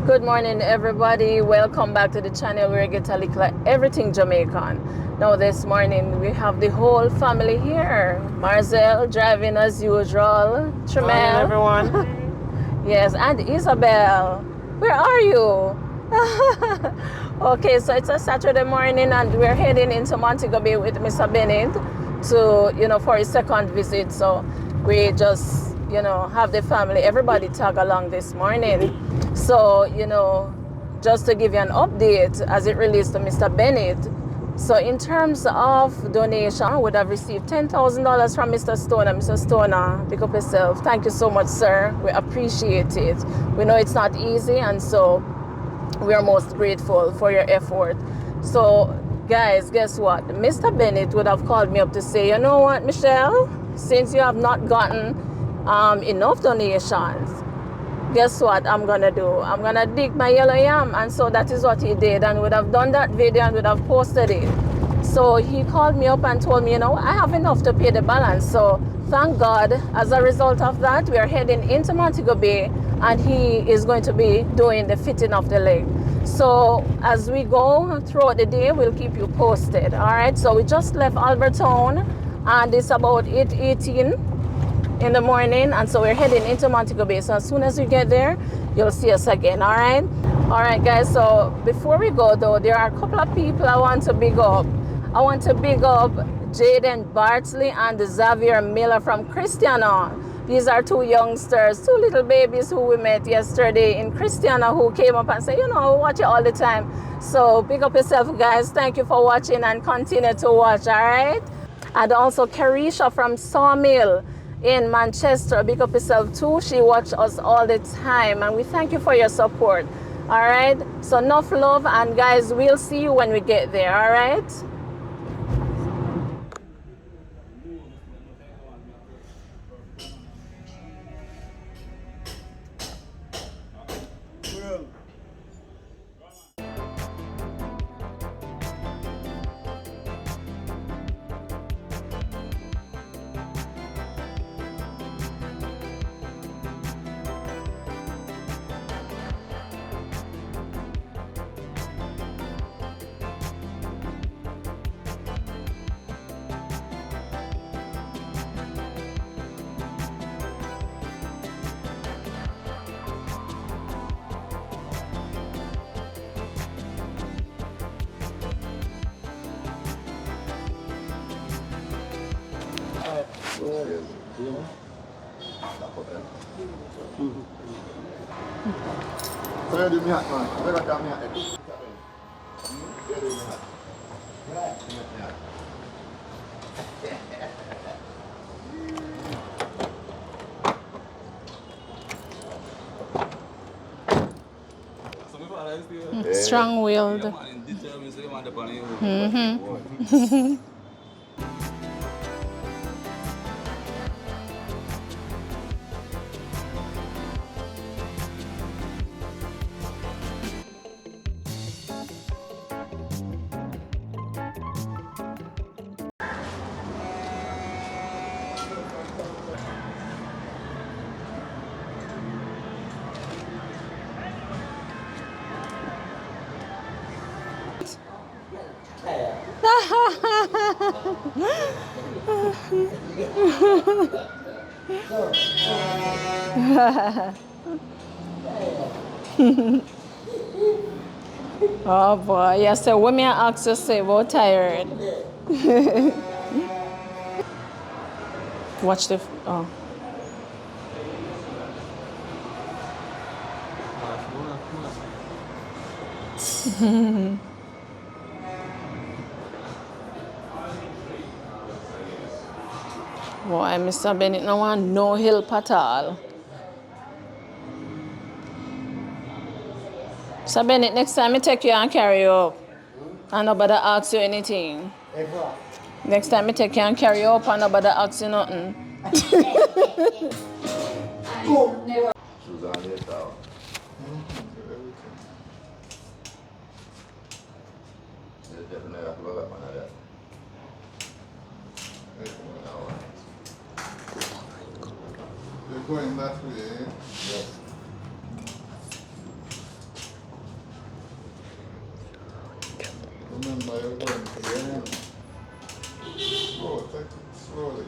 Good morning, everybody. Welcome back to the channel where you get a Likkle everything Jamaican. Now, this morning we have the whole family here. Marcel driving as usual. Morning, everyone. Yes, and Isabel. Where are you? Okay, so it's a Saturday morning and we're heading into Montego Bay with Mr. Bennett to, for his second visit. So we just, have the family, everybody tag along this morning. So, just to give you an update as it relates to Mr. Bennett. So in terms of donation, I would have received $10,000 from Mr. Stoner. Mr. Stoner, pick up yourself. Thank you so much, sir. We appreciate it. We know it's not easy, and so we are most grateful for your effort. So, guys, guess what? Mr. Bennett would have called me up to say, you know what, Michelle? Since you have not gotten enough donations, guess what I'm gonna do? I'm gonna dig my yellow yam. And so that is what he did, and would have done that video and would have posted it. So he called me up and told me, I have enough to pay the balance. So thank God, as a result of that, we are heading into Montego Bay, and he is going to be doing the fitting of the leg. So as we go throughout the day, we'll keep you posted. All right, so we just left Albertown, and it's about 8:18 in the morning, and so we're heading into Montego Bay. So as soon as we get there, you'll see us again. All right, guys. So before we go, though, there are a couple of people I want to big up. I want to big up Jaden Bartley and Xavier Miller from Christiana. These are two youngsters, two little babies who we met yesterday in Christiana, who came up and said, watch it all the time. So big up yourself, guys. Thank you for watching and continue to watch. All right. And also Carisha from Sawmill in Manchester. Big up yourself too. She watches us all the time, and we thank you for your support. All right. So enough love, and guys, we'll see you when we get there. All right. Strong-willed. Oh boy, yes, so women are asked to say we're tired. Watch the Boy, Mr. Bennett no want no help at all. Mr. Bennett, next time I take you and carry you up, and nobody asks you anything. Next time I take you and carry you up and nobody asks you nothing. You're going that way. Yes. remember you're going to the end. Slow, take it slowly.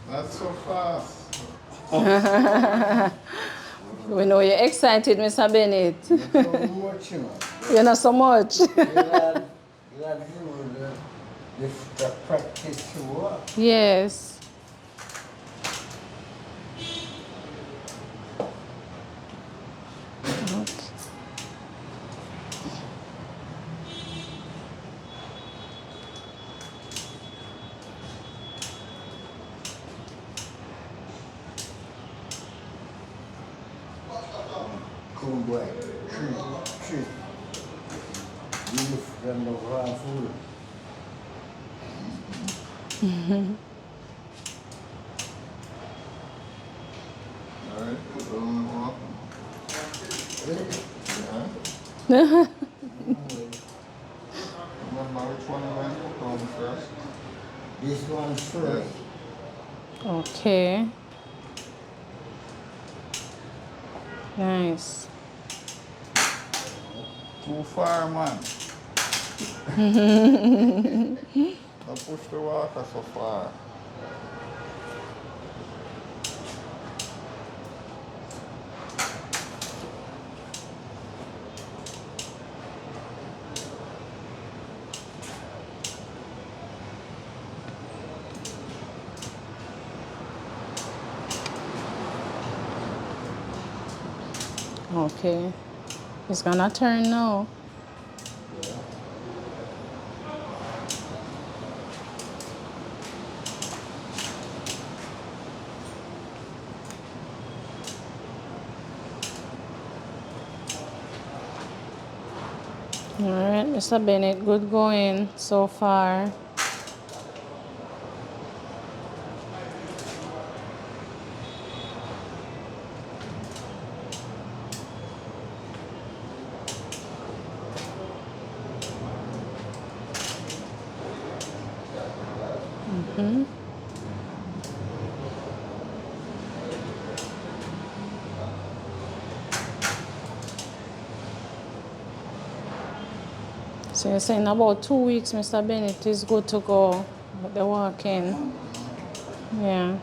Not so fast. We know you're excited, Mr. Bennett. Not so much, you know. You're not so much. Glad the practice to work. Yes. Cool boy. Treat. You from the raw food. Alright, put on the walk. Yeah. Remember which one you want to put on first? This one first. Okay. Nice. Too far, man. Don't push the walker so far. Okay. It's gonna turn now. All right, Mr. Bennett, good going so far. So you're saying about 2 weeks, Mr. Bennett is good to go with the walk-in. Yeah.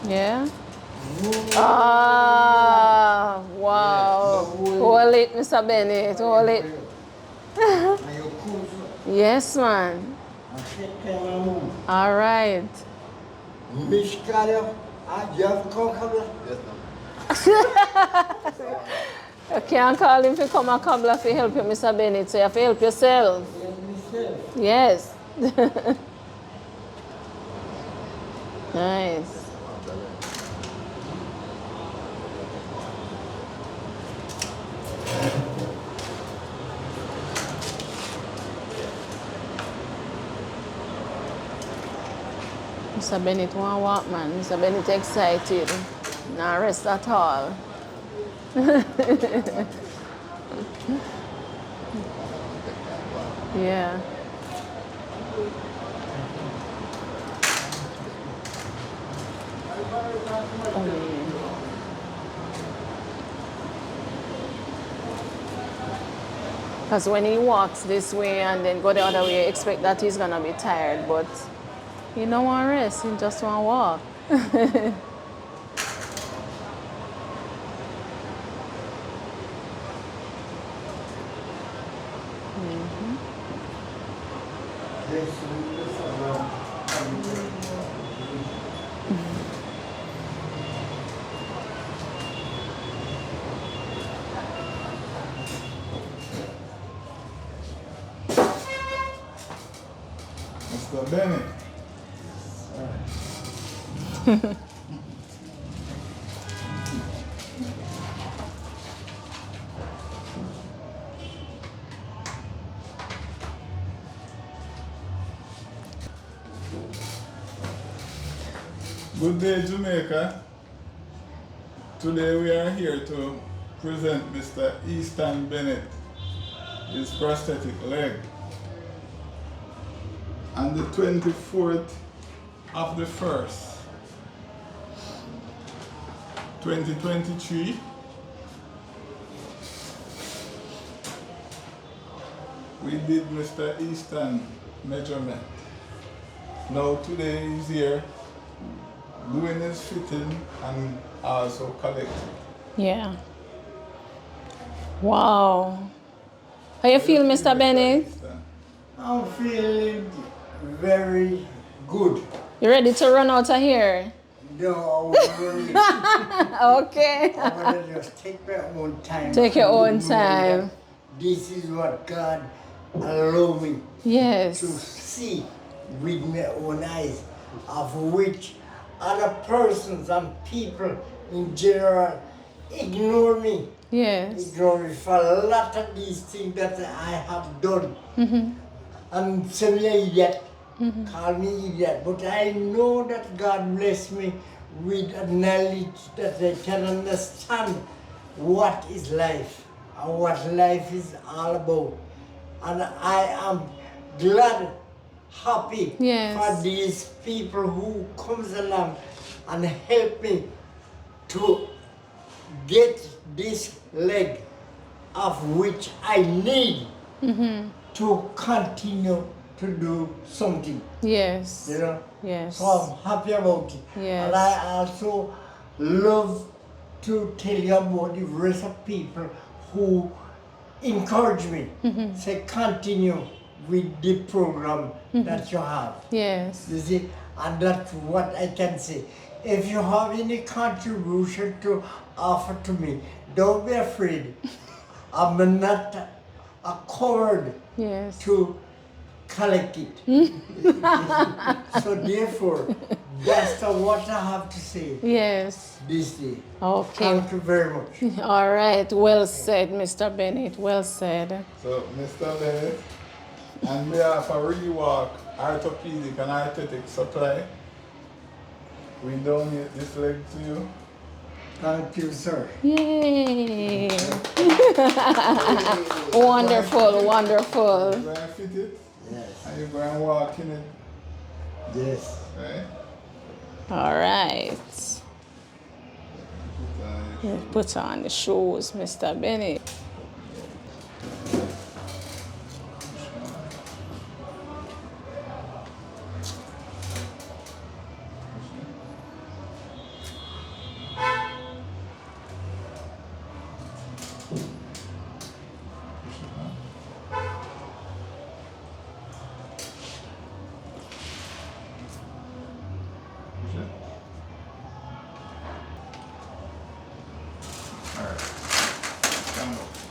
Yeah? Ah, wow. Hold it, Mr. Bennett. Hold it. Yes, man. All right. You can't call him to come and cobbler to help you, Mr. Bennett, so you have to help yourself. Yes. Nice. Mr. Bennett want to walk, man. Mr. Bennett excited. Not rest at all. Yeah. Oh, yeah. Because when he walks this way and then go the other way, expect that he's gonna be tired, but he don't want to rest, he just want to walk. Mr. Bennett. Good day, Jamaica. Today we are here to present Mr. Easton Bennett, his prosthetic leg. On the 24th of the 1st, 2023, we did Mr. Easton measurement. Now today he's here doing his fitting and also collecting. Yeah. Wow. How you feel, Mr. Bennett? I'm feeling very good. You ready to run out of here? No, Okay. I'm gonna just take my own time. Take your own to know time. that This is what God allowed me to Yes. see with my own eyes, of which other persons and people in general ignore me. Yes. Ignore me for a lot of these things that I have done. And say me an idiot, call me idiot, but I know that God bless me with a knowledge that I can understand what is life and what life is all about. And I am glad, happy Yes. for these people who comes along and help me to get this leg of which I need to continue to do something, Yes. you know. Yes. So I'm happy about it. Yes. And I also love to tell you about the rest of people who encourage me, say continue with the program that you have. Yes. You see, and that's what I can say. If you have any contribution to offer to me, don't be afraid. I'm not a coward Yes. to collect it. So therefore, that's what I have to say Yes. this day. Okay. Thank you very much. All right. Well said, Mr. Bennett. Well said. So, Mr. Bennett, on behalf of Rewalk Orthopedic and Aesthetic Supply, we donate this leg to you. Thank you, sir. Yay. Wonderful, wonderful. You're going to fit it Yes. and you're going to walk in it. Yes. Right? All right. Put on your shoes. Put on the shoes, Mr. Bennett. All right. Stand up.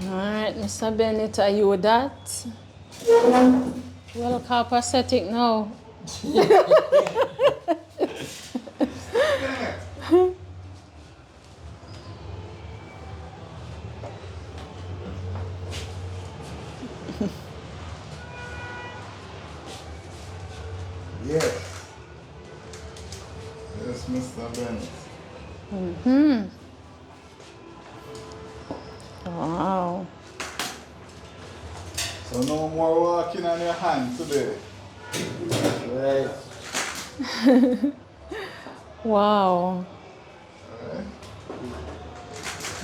Alright, Mr. Bennett, are you that? Well, call prosthetic now. Yes. Yes, Mr. Bennett. Mm-hmm. Wow. So no more walking on your hand today. Right. Wow. Alright.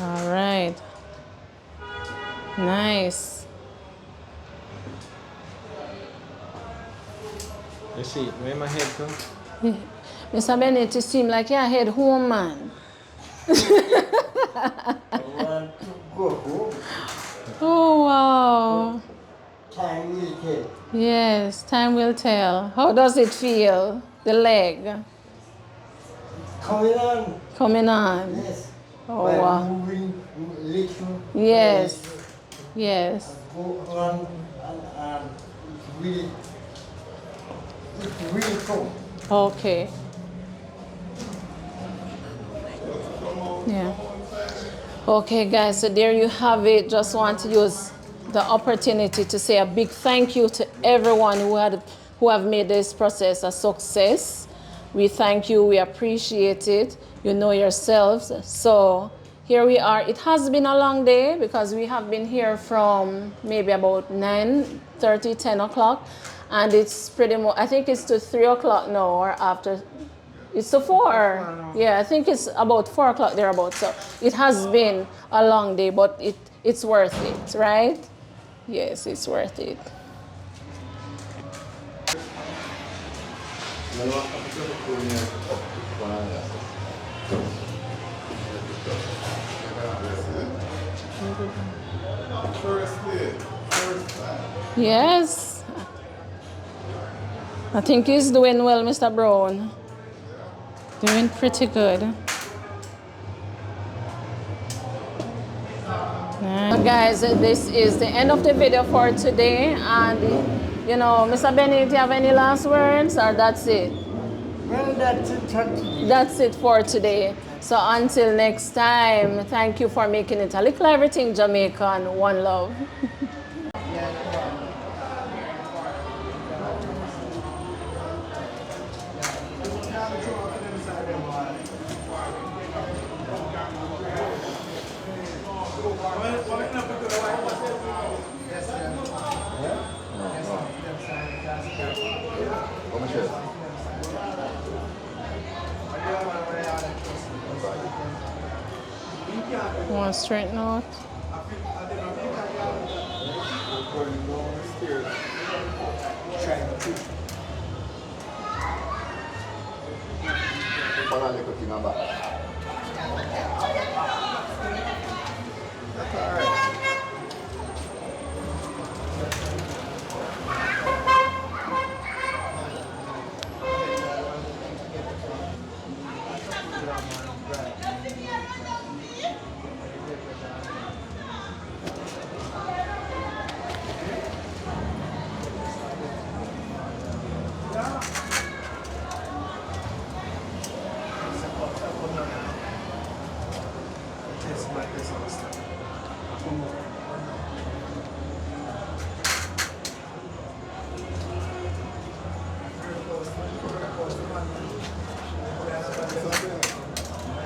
All right. Nice. You see, where my head go? Mr. Bennett, you seem like you're a head home man. I want to go home. Oh, wow. Time will tell. Yes, time will tell. How does it feel? The leg Coming on. coming on. Yes. Oh, By wow. moving little. Yes. Yes. Go on and it will come. Okay. Yeah. Okay, guys, so there you have it. Just want to use the opportunity to say a big thank you to everyone who have made this process a success. We thank you. We appreciate it. You know yourselves. So here we are. It has been a long day because we have been here from maybe about 9:30, 10 o'clock. And it's pretty much, I think it's to 3 o'clock now or after. It's to 4. Yeah, I think it's about 4 o'clock thereabouts. So it has been a long day, but it's worth it, right? Yes, it's worth it. First day, first time. Yes. I think he's doing well, Mr. Brown. Doing pretty good. Guys, this is the end of the video for today. And, you know, Mr. Bennett, do you have any last words or that's it? Well, that's it. That's it for today. So until next time, thank you for making it a little everything Jamaican. One love. Want to straighten out?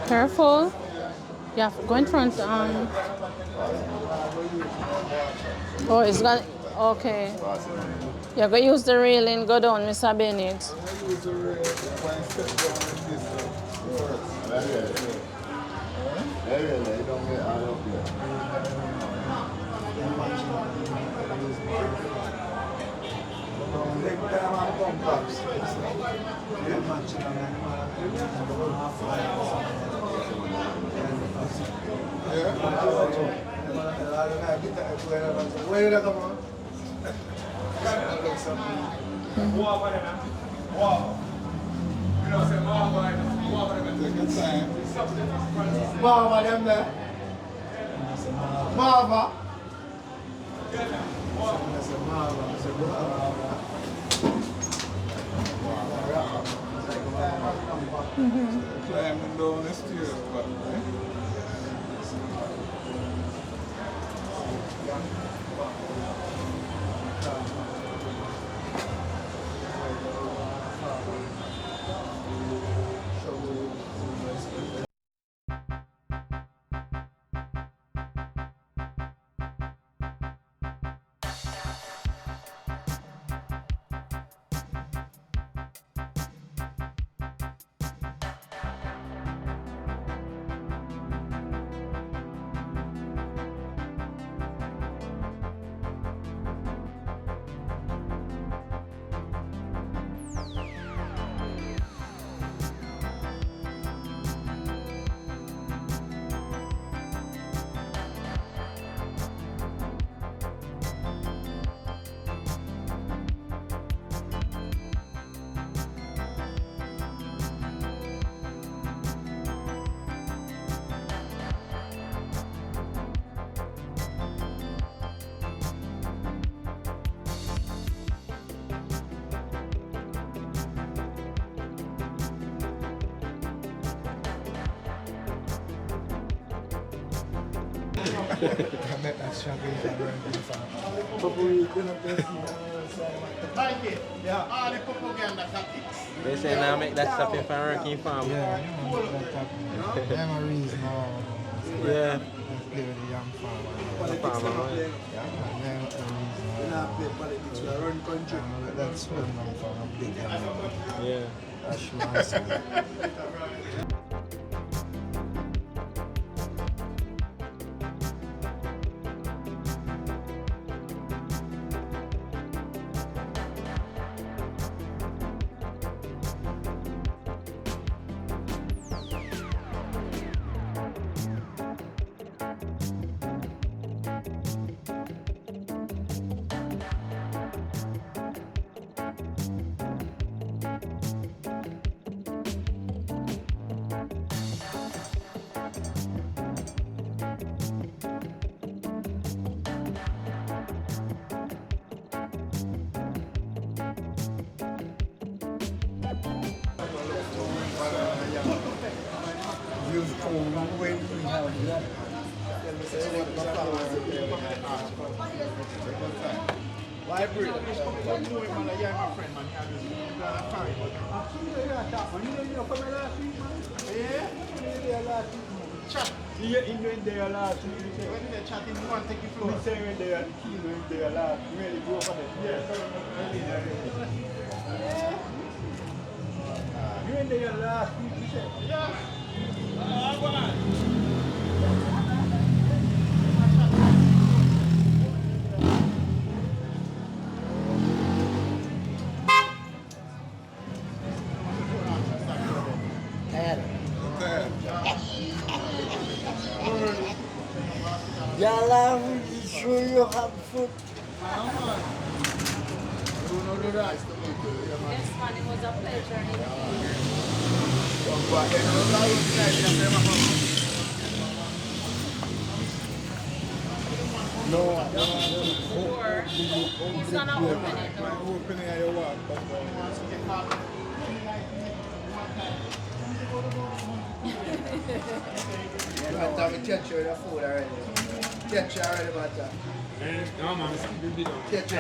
Careful. Yeah, go in front. Oh, it's got. Okay. You're going to use the railing. Go down, Mr. Bennett. Use the rail, one step down like this first. Leg down and bump ups. Mama. Climbing down the stairs, but They say now make that stuff in working farm. Yeah, I'm a reason now. Yeah. Play with the young farmer. The farmer, right? Yeah, and then the reason that's when I'm from a big guy. Yeah. That's my son. Jala, sure you have food. Yes, man, it was a pleasure. No, Or he's gonna open it now. opening at your walk, but But I'm catch you the food already. Catch you already about that. No, man. Catch you.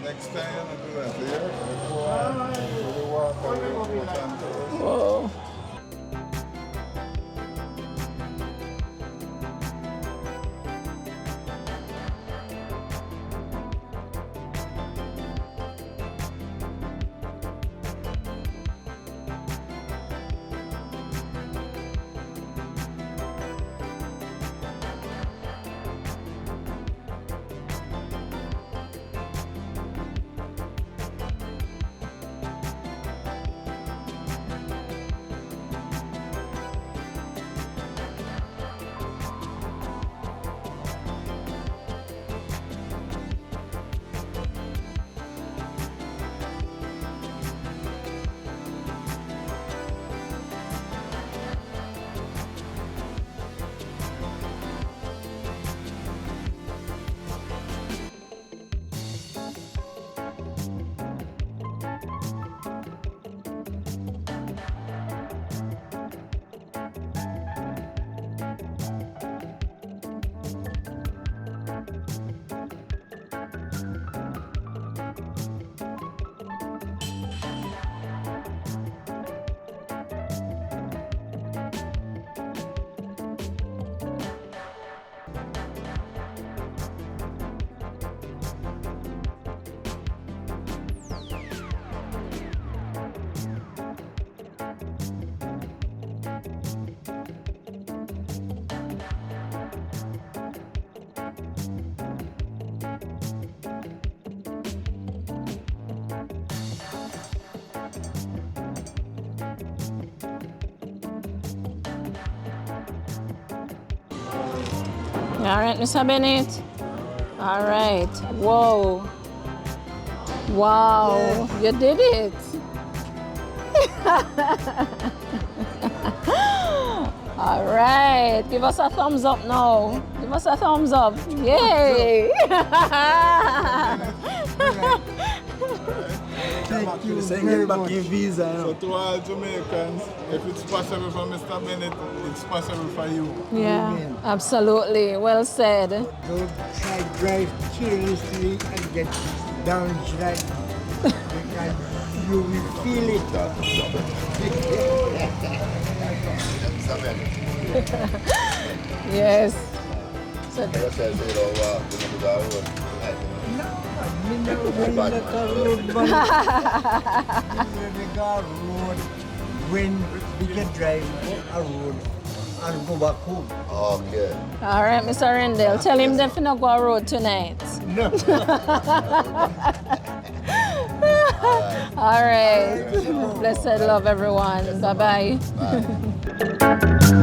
next time you do that, yeah? So we walk away Montego. Whoa. All right, Mr. Bennett. All right. Whoa. Wow. You did it. All right. Give us a thumbs up now. Give us a thumbs up. Yay. Thank you very much. Visa, So to all Jamaicans, if it's possible for Mr. Bennett, it's possible for you. Yeah, absolutely. Well said. Don't try drive carelessly and get damaged right now. Because you will feel it. Yes. So, No, me no win the road, but road when we can drive a road and go back home. Okay. all right, Mr. Rendell, tell him they finna go on road tonight. No. All right. Blessed love, everyone. Bye-bye. Bye.